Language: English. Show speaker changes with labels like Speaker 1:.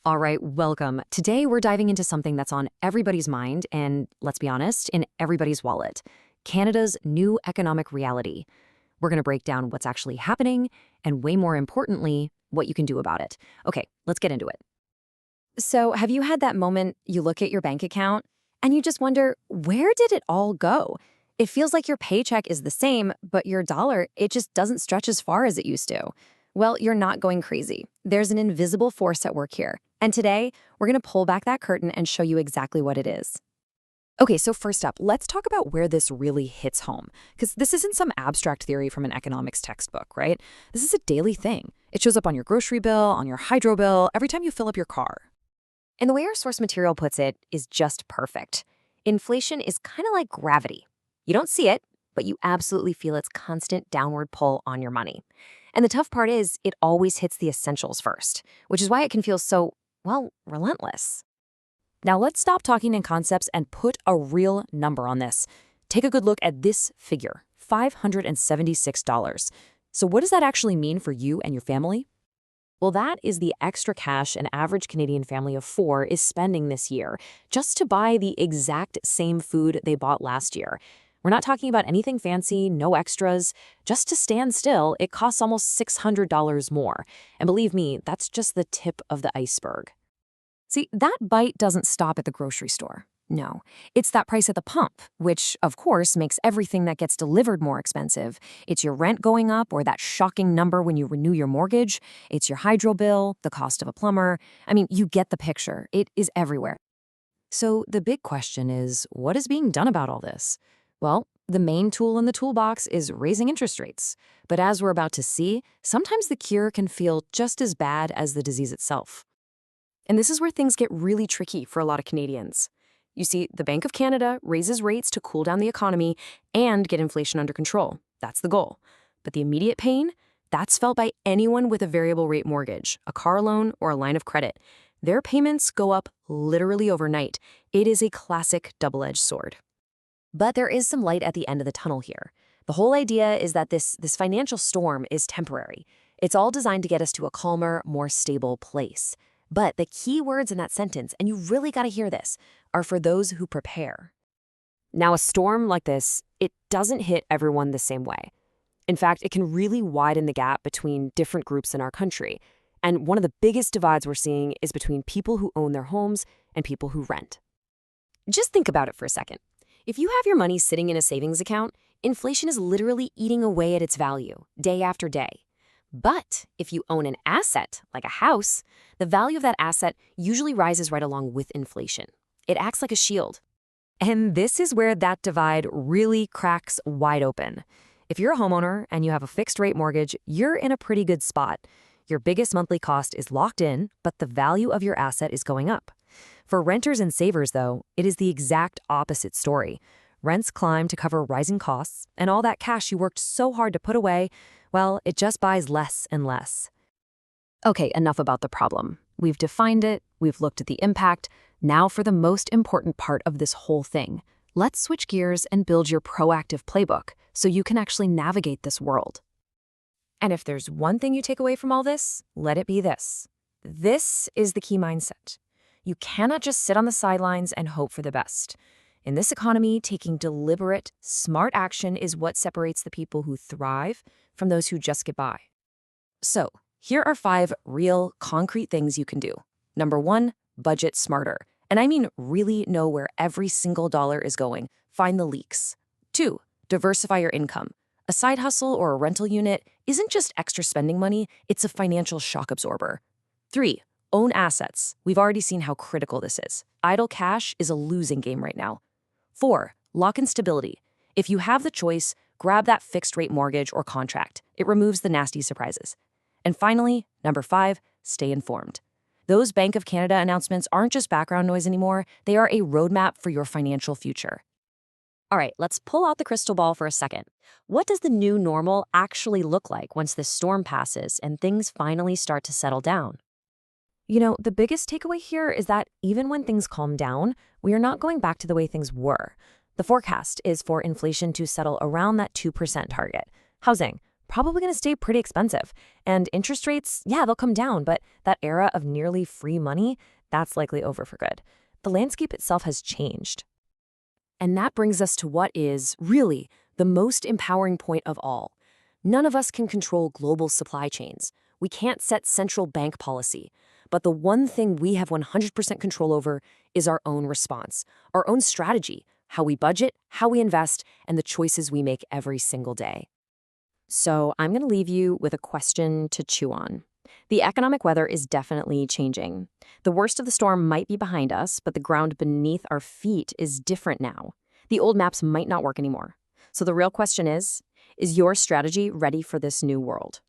Speaker 1: All right, welcome. Today we're diving into something that's on everybody's mind and, let's be honest, in everybody's wallet. Canada's new economic reality. We're going to break down what's actually happening and, way more importantly, what you can do about it. Okay, let's get into it. So, have you had that moment you look at your bank account and you just wonder, where did it all go? It feels like your paycheck is the same, but your dollar, it just doesn't stretch as far as it used to. Well, you're not going crazy. There's an invisible force at work here. And today, we're going to pull back that curtain and show you exactly what it is. Okay, so first up, let's talk about where this really hits home. Because this isn't some abstract theory from an economics textbook, right? This is a daily thing. It shows up on your grocery bill, on your hydro bill, every time you fill up your car. And the way our source material puts it is just perfect. Inflation is kind of like gravity. You don't see it, but you absolutely feel its constant downward pull on your money. And the tough part is, it always hits the essentials first, which is why it can feel so, well, relentless. Now let's stop talking in concepts and put a real number on this. Take a good look at this figure, $576. So what does that actually mean for you and your family? Well, that is the extra cash an average Canadian family of 4 is spending this year, just to buy the exact same food they bought last year. We're not talking about anything fancy, no extras. Just to stand still, it costs almost $600 more. And believe me, that's just the tip of the iceberg. See, that bite doesn't stop at the grocery store. No, it's that price at the pump, which, of course, makes everything that gets delivered more expensive. It's your rent going up or that shocking number when you renew your mortgage. It's your hydro bill, the cost of a plumber. I mean, you get the picture. It is everywhere. So the big question is, what is being done about all this? Well, the main tool in the toolbox is raising interest rates. But as we're about to see, sometimes the cure can feel just as bad as the disease itself. And this is where things get really tricky for a lot of Canadians. You see, the Bank of Canada raises rates to cool down the economy and get inflation under control. That's the goal. But the immediate pain? That's felt by anyone with a variable rate mortgage, a car loan, or a line of credit. Their payments go up literally overnight. It is a classic double-edged sword. But there is some light at the end of the tunnel here. The whole idea is that this financial storm is temporary. It's all designed to get us to a calmer, more stable place. But the key words in that sentence, and you really got to hear this, are for those who prepare. Now, a storm like this, it doesn't hit everyone the same way. In fact, it can really widen the gap between different groups in our country. And one of the biggest divides we're seeing is between people who own their homes and people who rent. Just think about it for a second. If you have your money sitting in a savings account, inflation is literally eating away at its value, day after day. But if you own an asset, like a house, the value of that asset usually rises right along with inflation. It acts like a shield. And this is where that divide really cracks wide open. If you're a homeowner and you have a fixed-rate mortgage, you're in a pretty good spot. Your biggest monthly cost is locked in, but the value of your asset is going up. For renters and savers, though, it is the exact opposite story. Rents climb to cover rising costs, and all that cash you worked so hard to put away, well, it just buys less and less. Okay, enough about the problem. We've defined it, we've looked at the impact. Now for the most important part of this whole thing. Let's switch gears and build your proactive playbook so you can actually navigate this world. And if there's one thing you take away from all this, let it be this. This is the key mindset. You cannot just sit on the sidelines and hope for the best. In this economy, taking deliberate, smart action is what separates the people who thrive from those who just get by. So, here are 5 real, concrete things you can do. Number 1, budget smarter. And I mean really know where every single dollar is going. Find the leaks. 2, diversify your income. A side hustle or a rental unit isn't just extra spending money, it's a financial shock absorber. 3, own assets. We've already seen how critical this is. Idle cash is a losing game right now. 4, lock in stability. If you have the choice, grab that fixed-rate mortgage or contract. It removes the nasty surprises. And finally, number 5, stay informed. Those Bank of Canada announcements aren't just background noise anymore. They are a roadmap for your financial future. All right, let's pull out the crystal ball for a second. What does the new normal actually look like once this storm passes and things finally start to settle down? You know, the biggest takeaway here is that even when things calm down, we are not going back to the way things were. The forecast is for inflation to settle around that 2% target. Housing, probably going to stay pretty expensive. And interest rates, yeah, they'll come down, but that era of nearly free money, that's likely over for good. The landscape itself has changed. And that brings us to what is, really, the most empowering point of all. None of us can control global supply chains. We can't set central bank policy. But the one thing we have 100% control over is our own response, our own strategy, how we budget, how we invest, and the choices we make every single day. So I'm going to leave you with a question to chew on. The economic weather is definitely changing. The worst of the storm might be behind us, but the ground beneath our feet is different now. The old maps might not work anymore. So the real question is your strategy ready for this new world?